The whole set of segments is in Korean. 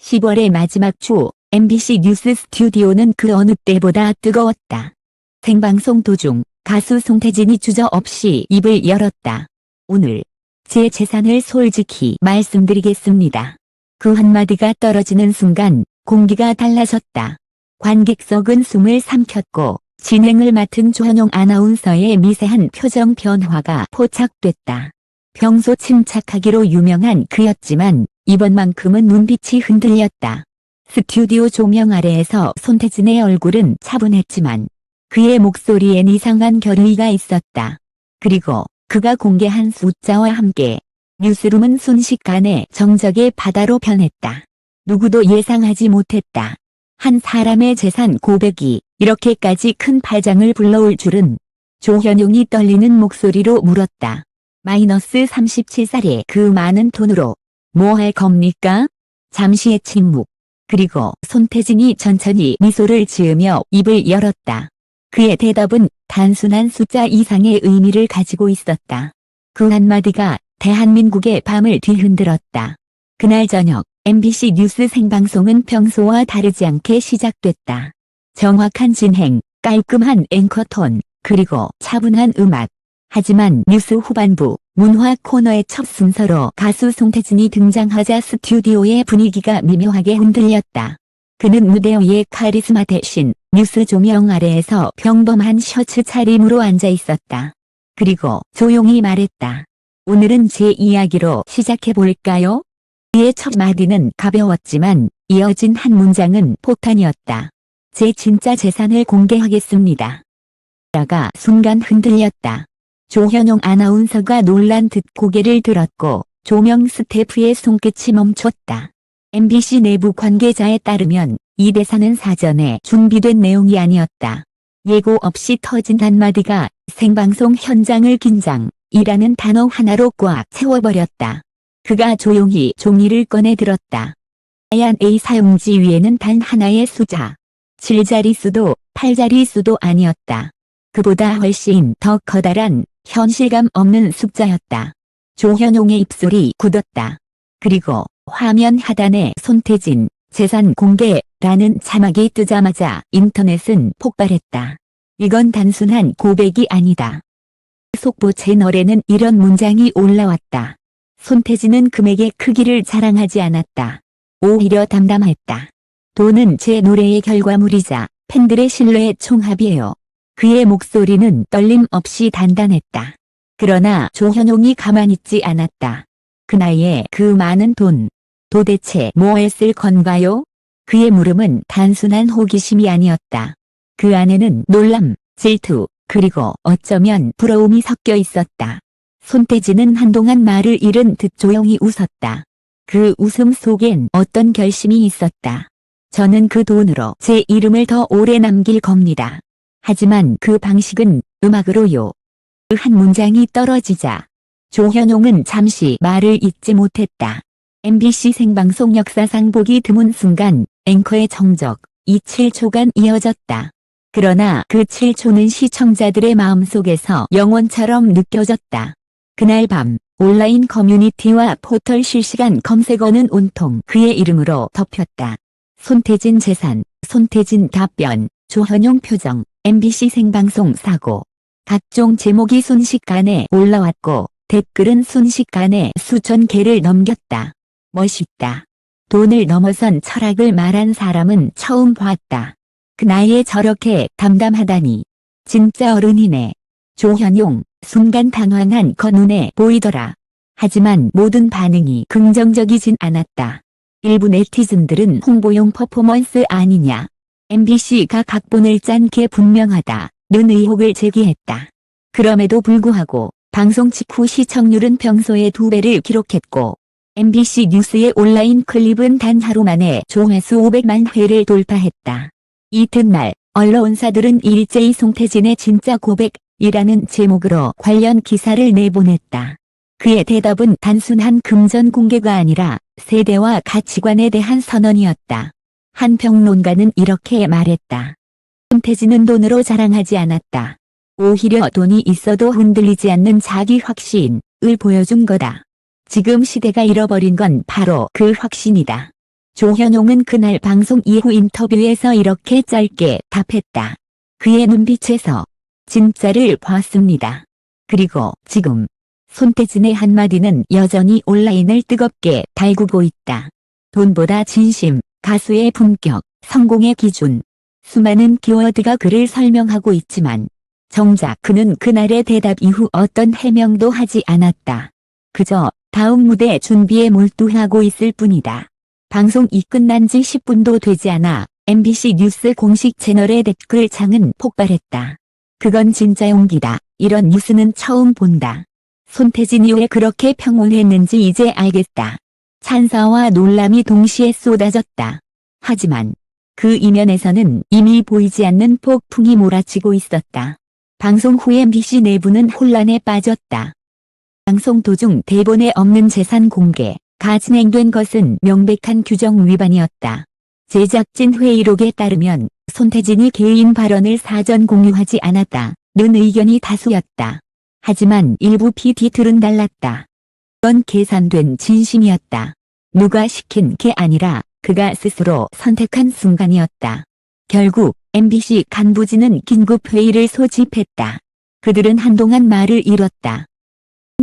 10월의 마지막 주 MBC 뉴스 스튜디오는 그 어느 때보다 뜨거웠다. 생방송 도중 가수 송태진이 주저없이 입을 열었다. 오늘 제 재산을 솔직히 말씀드리겠습니다. 그 한마디가 떨어지는 순간 공기가 달라졌다. 관객석은 숨을 삼켰고 진행을 맡은 조현용 아나운서의 미세한 표정 변화가 포착됐다. 평소 침착하기로 유명한 그였지만 이번만큼은 눈빛이 흔들렸다. 스튜디오 조명 아래에서 손태진의 얼굴은 차분했지만 그의 목소리엔 이상한 결의가 있었다. 그리고 그가 공개한 숫자와 함께 뉴스룸은 순식간에 정적의 바다로 변했다. 누구도 예상하지 못했다. 한 사람의 재산 고백이 이렇게까지 큰 파장을 불러올 줄은. 조현용이 떨리는 목소리로 물었다. 마이너스 37살에 그 많은 돈으로 뭐 할 겁니까? 잠시의 침묵. 그리고 손태진이 천천히 미소를 지으며 입을 열었다. 그의 대답은 단순한 숫자 이상의 의미를 가지고 있었다. 그 한마디가 대한민국의 밤을 뒤흔들었다. 그날 저녁 MBC 뉴스 생방송은 평소와 다르지 않게 시작됐다. 정확한 진행, 깔끔한 앵커톤, 그리고 차분한 음악. 하지만 뉴스 후반부 문화 코너의 첫 순서로 가수 송태진이 등장하자 스튜디오의 분위기가 미묘하게 흔들렸다. 그는 무대 위의 카리스마 대신 뉴스 조명 아래에서 평범한 셔츠 차림으로 앉아 있었다. 그리고 조용히 말했다. 오늘은 제 이야기로 시작해볼까요? 그의 첫 마디는 가벼웠지만 이어진 한 문장은 폭탄이었다. 제 진짜 재산을 공개하겠습니다. 라가 순간 흔들렸다. 조현용 아나운서가 놀란 듯 고개를 들었고 조명 스태프의 손끝이 멈췄다. MBC 내부 관계자에 따르면 이 대사는 사전에 준비된 내용이 아니었다. 예고 없이 터진 한마디가 생방송 현장을 긴장이라는 단어 하나로 꽉 채워버렸다. 그가 조용히 종이를 꺼내 들었다. 하얀 A 사용지 위에는 단 하나의 숫자. 7자릿수도 8자릿수도 아니었다. 그보다 훨씬 더 커다란 현실감 없는 숫자였다. 조현용의 입술이 굳었다. 그리고 화면 하단에 손태진 재산 공개라는 자막이 뜨자마자 인터넷은 폭발했다. 이건 단순한 고백이 아니다. 속보 채널에는 이런 문장이 올라왔다. 손태진은 금액의 크기를 자랑하지 않았다. 오히려 담담했다. 돈은 제 노래의 결과물이자 팬들의 신뢰의 총합이에요. 그의 목소리는 떨림 없이 단단했다. 그러나 조현용이 가만히 있지 않았다. 그 나이에 그 많은 돈, 도대체 뭐에 쓸 건가요? 그의 물음은 단순한 호기심이 아니었다. 그 안에는 놀람, 질투, 그리고 어쩌면 부러움이 섞여 있었다. 손태진은 한동안 말을 잃은 듯 조용히 웃었다. 그 웃음 속엔 어떤 결심이 있었다. 저는 그 돈으로 제 이름을 더 오래 남길 겁니다. 하지만 그 방식은 음악으로요. 그 한 문장이 떨어지자 조현용은 잠시 말을 잇지 못했다. MBC 생방송 역사상 보기 드문 순간 앵커의 정적이 7초간 이어졌다. 그러나 그 7초는 시청자들의 마음속에서 영원처럼 느껴졌다. 그날 밤 온라인 커뮤니티와 포털 실시간 검색어는 온통 그의 이름으로 덮였다. 손태진 재산, 손태진 답변, 조현용 표정, MBC 생방송 사고. 각종 제목이 순식간에 올라왔고 댓글은 순식간에 수천 개를 넘겼다. 멋있다. 돈을 넘어선 철학을 말한 사람은 처음 봤다. 그 나이에 저렇게 담담하다니. 진짜 어른이네. 조현용, 순간 당황한 그 눈에 보이더라. 하지만 모든 반응이 긍정적이진 않았다. 일부 네티즌들은 홍보용 퍼포먼스 아니냐. MBC가 각본을 짠 게 분명하다는 의혹을 제기했다. 그럼에도 불구하고 방송 직후 시청률은 평소의 2배를 기록했고 MBC 뉴스의 온라인 클립은 단 하루 만에 조회수 500만 회를 돌파했다. 이튿날 언론사들은 일제히 송태진의 진짜 고백이라는 제목으로 관련 기사를 내보냈다. 그의 대답은 단순한 금전 공개가 아니라 세대와 가치관에 대한 선언이었다. 한 평론가는 이렇게 말했다. 손태진은 돈으로 자랑하지 않았다. 오히려 돈이 있어도 흔들리지 않는 자기 확신을 보여준 거다. 지금 시대가 잃어버린 건 바로 그 확신이다. 조현용은 그날 방송 이후 인터뷰에서 이렇게 짧게 답했다. 그의 눈빛에서 진짜를 봤습니다. 그리고 지금 손태진의 한마디는 여전히 온라인을 뜨겁게 달구고 있다. 돈보다 진심, 가수의 품격, 성공의 기준. 수많은 키워드가 그를 설명하고 있지만 정작 그는 그날의 대답 이후 어떤 해명도 하지 않았다. 그저 다음 무대 준비에 몰두하고 있을 뿐이다. 방송이 끝난 지 10분도 되지 않아 MBC 뉴스 공식 채널의 댓글창은 폭발했다. 그건 진짜 용기다. 이런 뉴스는 처음 본다. 손태진이 왜 그렇게 평온했는지 이제 알겠다. 찬사와 놀람이 동시에 쏟아졌다. 하지만 그 이면에서는 이미 보이지 않는 폭풍이 몰아치고 있었다. 방송 후 MBC 내부는 혼란에 빠졌다. 방송 도중 대본에 없는 재산 공개가 진행된 것은 명백한 규정 위반이었다. 제작진 회의록에 따르면 손태진이 개인 발언을 사전 공유하지 않았다는 의견이 다수였다. 하지만 일부 PD들은 달랐다. 그건 계산된 진심이었다. 누가 시킨 게 아니라 그가 스스로 선택한 순간이었다. 결국 MBC 간부진은 긴급회의를 소집했다. 그들은 한동안 말을 잃었다.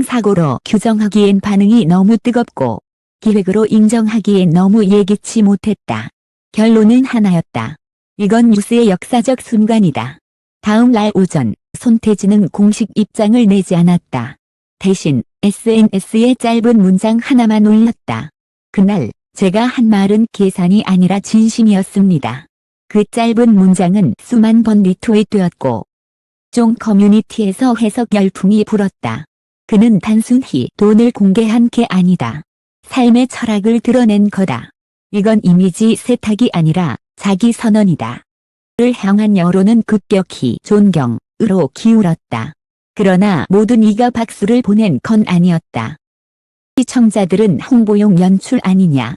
사고로 규정하기엔 반응이 너무 뜨겁고 기획으로 인정하기엔 너무 예기치 못했다. 결론은 하나였다. 이건 뉴스의 역사적 순간이다. 다음 날 오전 손태진은 공식 입장을 내지 않았다. 대신 SNS에 짧은 문장 하나만 올렸다. 그날 제가 한 말은 계산이 아니라 진심이었습니다. 그 짧은 문장은 수만 번 리트윗되었고 종 커뮤니티에서 해석 열풍이 불었다. 그는 단순히 돈을 공개한 게 아니다. 삶의 철학을 드러낸 거다. 이건 이미지 세탁이 아니라 자기 선언이다. 그를 향한 여론은 급격히 존경으로 기울었다. 그러나 모든 이가 박수를 보낸 건 아니었다. 시청자들은 홍보용 연출 아니냐.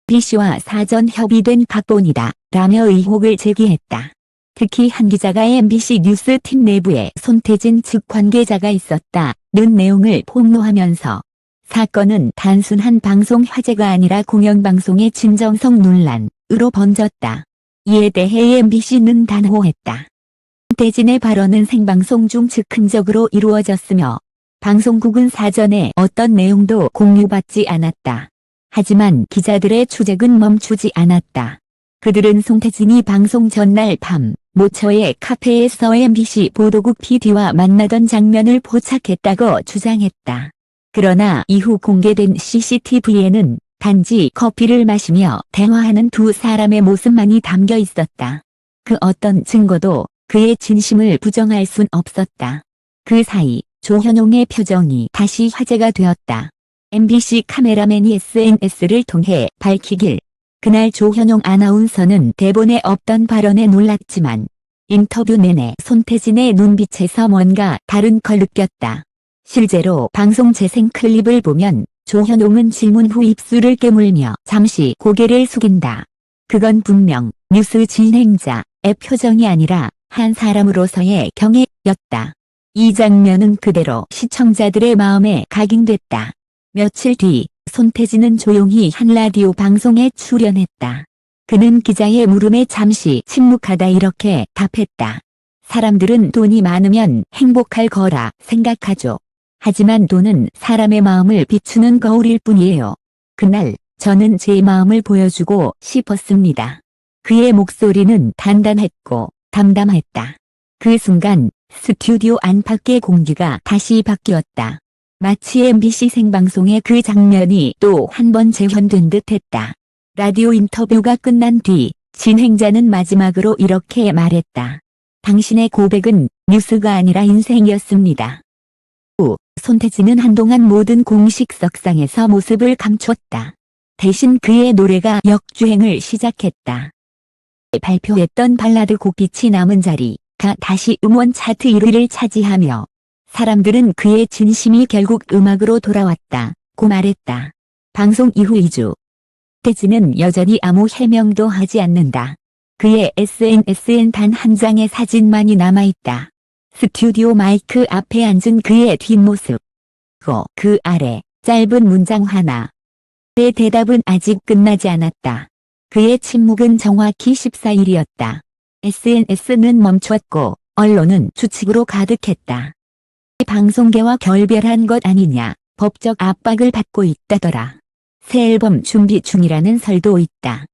MBC와 사전 협의된 각본이다 라며 의혹을 제기했다. 특히 한 기자가 MBC 뉴스 팀 내부에 손태진 측 관계자가 있었다는 내용을 폭로하면서 사건은 단순한 방송 화제가 아니라 공영방송의 진정성 논란으로 번졌다. 이에 대해 MBC는 단호했다. 손태진의 발언은 생방송 중 즉흥적으로 이루어졌으며 방송국은 사전에 어떤 내용도 공유받지 않았다. 하지만 기자들의 추적은 멈추지 않았다. 그들은 손태진이 방송 전날 밤 모처의 카페에서 MBC 보도국 PD와 만나던 장면을 포착했다고 주장했다. 그러나 이후 공개된 CCTV에는 단지 커피를 마시며 대화하는 두 사람의 모습만이 담겨 있었다. 그 어떤 증거도 그의 진심을 부정할 순 없었다. 그 사이 조현용의 표정이 다시 화제가 되었다. MBC 카메라맨이 SNS를 통해 밝히길. 그날 조현용 아나운서는 대본에 없던 발언에 놀랐지만 인터뷰 내내 손태진의 눈빛에서 뭔가 다른 걸 느꼈다. 실제로 방송 재생 클립을 보면 조현용은 질문 후 입술을 깨물며 잠시 고개를 숙인다. 그건 분명 뉴스 진행자의 표정이 아니라 한 사람으로서의 경애였다. 이 장면은 그대로 시청자들의 마음에 각인됐다. 며칠 뒤 손태진은 조용히 한 라디오 방송에 출연했다. 그는 기자의 물음에 잠시 침묵하다 이렇게 답했다. 사람들은 돈이 많으면 행복할 거라 생각하죠. 하지만 돈은 사람의 마음을 비추는 거울일 뿐이에요. 그날 저는 제 마음을 보여주고 싶었습니다. 그의 목소리는 단단했고 담담했다. 그 순간 스튜디오 안팎의 공기가 다시 바뀌었다. 마치 MBC 생방송의 그 장면이 또 한 번 재현된 듯했다. 라디오 인터뷰가 끝난 뒤 진행자는 마지막으로 이렇게 말했다. 당신의 고백은 뉴스가 아니라 인생이었습니다. 후 손태진은 한동안 모든 공식석상에서 모습을 감췄다. 대신 그의 노래가 역주행을 시작했다. 발표했던 발라드 곡 빛이 남은 자리가 다시 음원 차트 1위를 차지하며 사람들은 그의 진심이 결국 음악으로 돌아왔다고 말했다. 방송 이후 2주. 손태진은 여전히 아무 해명도 하지 않는다. 그의 SNS엔 단 한 장의 사진만이 남아있다. 스튜디오 마이크 앞에 앉은 그의 뒷모습. 그 아래 짧은 문장 하나. 내 대답은 아직 끝나지 않았다. 그의 침묵은 정확히 14일이었다. SNS는 멈췄고 언론은 추측으로 가득했다. 방송계와 결별한 것 아니냐, 법적 압박을 받고 있다더라. 새 앨범 준비 중이라는 설도 있다.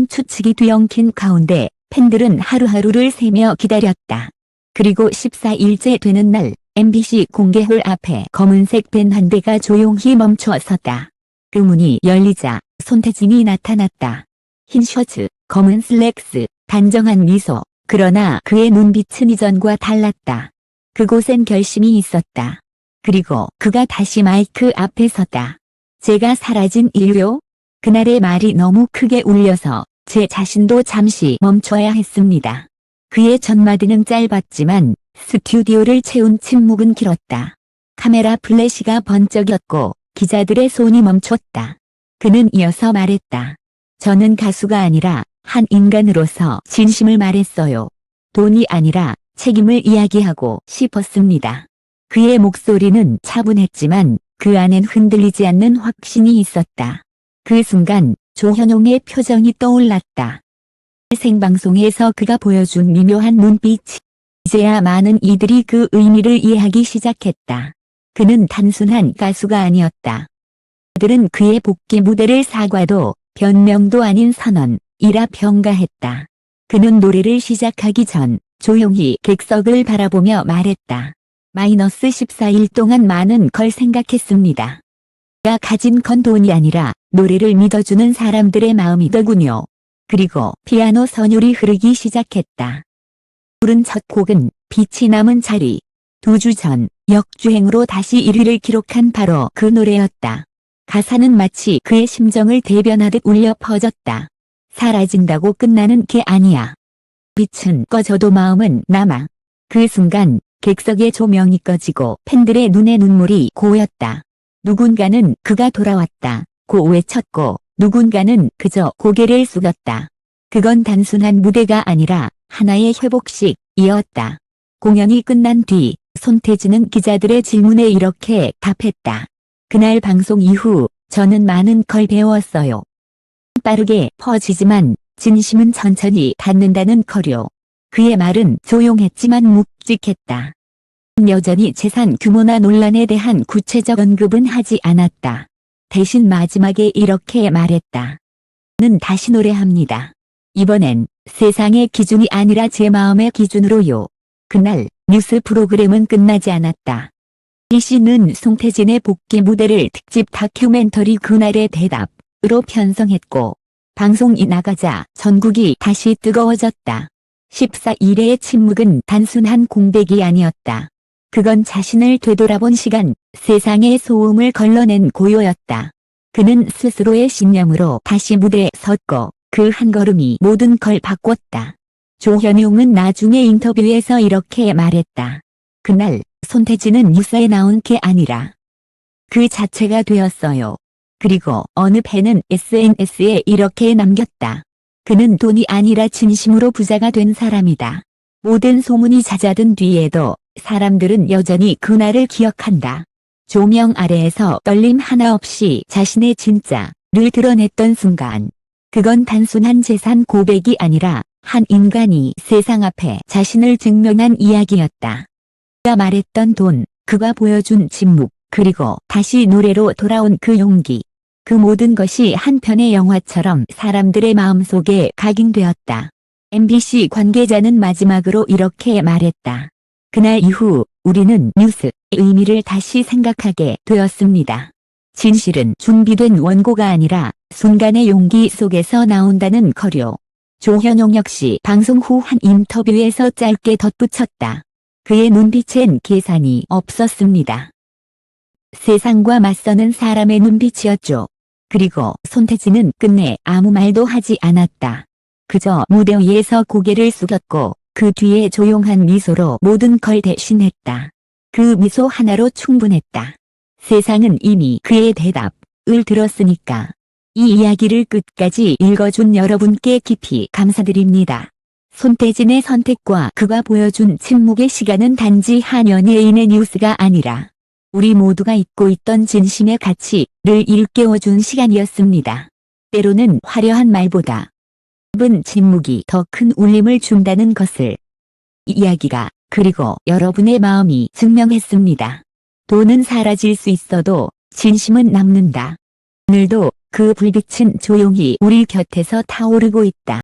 추측이 뒤엉킨 가운데 팬들은 하루하루를 세며 기다렸다. 그리고 14일째 되는 날 MBC 공개홀 앞에 검은색 밴 한 대가 조용히 멈춰 섰다. 그 문이 열리자 손태진이 나타났다. 흰 셔츠, 검은 슬랙스, 단정한 미소. 그러나 그의 눈빛은 이전과 달랐다. 그곳엔 결심이 있었다. 그리고 그가 다시 마이크 앞에 섰다. 제가 사라진 이유요? 그날의 말이 너무 크게 울려서 제 자신도 잠시 멈춰야 했습니다. 그의 전마디는 짧았지만 스튜디오를 채운 침묵은 길었다. 카메라 플래시가 번쩍였고 기자들의 손이 멈췄다. 그는 이어서 말했다. 저는 가수가 아니라 한 인간으로서 진심을 말했어요. 돈이 아니라 책임을 이야기하고 싶었습니다. 그의 목소리는 차분했지만 그 안엔 흔들리지 않는 확신이 있었다. 그 순간 조현용의 표정이 떠올랐다. 생방송에서 그가 보여준 미묘한 눈빛. 이제야 많은 이들이 그 의미를 이해하기 시작했다. 그는 단순한 가수가 아니었다. 그들은 그의 복귀 무대를 사과도 변명도 아닌 선언이라 평가했다. 그는 노래를 시작하기 전 조용히 객석을 바라보며 말했다. 마이너스 14일 동안 많은 걸 생각했습니다. 내가 가진 건 돈이 아니라 노래를 믿어주는 사람들의 마음이더군요. 그리고 피아노 선율이 흐르기 시작했다. 부른 첫 곡은 빛이 남은 자리. 2주 전 역주행으로 다시 1위를 기록한 바로 그 노래였다. 가사는 마치 그의 심정을 대변하듯 울려 퍼졌다. 사라진다고 끝나는 게 아니야. 빛은 꺼져도 마음은 남아. 그 순간 객석의 조명이 꺼지고 팬들의 눈에 눈물이 고였다. 누군가는 그가 돌아왔다 고 외쳤고 누군가는 그저 고개를 숙였다. 그건 단순한 무대가 아니라 하나의 회복식이었다. 공연이 끝난 뒤 손태진은 기자들의 질문에 이렇게 답했다. 그날 방송 이후 저는 많은 걸 배웠어요. 빠르게 퍼지지만 진심은 천천히 닿는다는 거요. 그의 말은 조용했지만 묵직했다. 여전히 재산 규모나 논란에 대한 구체적 언급은 하지 않았다. 대신 마지막에 이렇게 말했다. 는 다시 노래합니다. 이번엔 세상의 기준이 아니라 제 마음의 기준으로요. 그날 뉴스 프로그램은 끝나지 않았다. BC는 손태진의 복귀 무대를 특집 다큐멘터리 그날의 대답으로 편성했고 방송이 나가자 전국이 다시 뜨거워졌다. 14일의 침묵은 단순한 공백이 아니었다. 그건 자신을 되돌아본 시간, 세상의 소음을 걸러낸 고요였다. 그는 스스로의 신념으로 다시 무대에 섰고 그 한 걸음이 모든 걸 바꿨다. 조현용은 나중에 인터뷰에서 이렇게 말했다. 그날 손태진은 뉴스에 나온 게 아니라 그 자체가 되었어요. 그리고 어느 팬은 SNS에 이렇게 남겼다. 그는 돈이 아니라 진심으로 부자가 된 사람이다. 모든 소문이 잦아든 뒤에도 사람들은 여전히 그날을 기억한다. 조명 아래에서 떨림 하나 없이 자신의 진짜를 드러냈던 순간. 그건 단순한 재산 고백이 아니라 한 인간이 세상 앞에 자신을 증명한 이야기였다. 그가 말했던 돈, 그가 보여준 침묵, 그리고 다시 노래로 돌아온 그 용기. 그 모든 것이 한 편의 영화처럼 사람들의 마음속에 각인되었다. MBC 관계자는 마지막으로 이렇게 말했다. 그날 이후 우리는 뉴스의 의미를 다시 생각하게 되었습니다. 진실은 준비된 원고가 아니라 순간의 용기 속에서 나온다는 거요. 조현용 역시 방송 후 한 인터뷰에서 짧게 덧붙였다. 그의 눈빛엔 계산이 없었습니다. 세상과 맞서는 사람의 눈빛이었죠. 그리고 손태진은 끝내 아무 말도 하지 않았다. 그저 무대 위에서 고개를 숙였고 그 뒤에 조용한 미소로 모든 걸 대신했다. 그 미소 하나로 충분했다. 세상은 이미 그의 대답을 들었으니까. 이 이야기를 끝까지 읽어준 여러분께 깊이 감사드립니다. 손태진의 선택과 그가 보여준 침묵의 시간은 단지 한 연예인의 뉴스가 아니라 우리 모두가 잊고 있던 진심의 가치를 일깨워준 시간이었습니다. 때로는 화려한 말보다 짧은 침묵이 더 큰 울림을 준다는 것을 이 이야기가 그리고 여러분의 마음이 증명했습니다. 돈은 사라질 수 있어도 진심은 남는다. 오늘도 그 불빛은 조용히 우리 곁에서 타오르고 있다.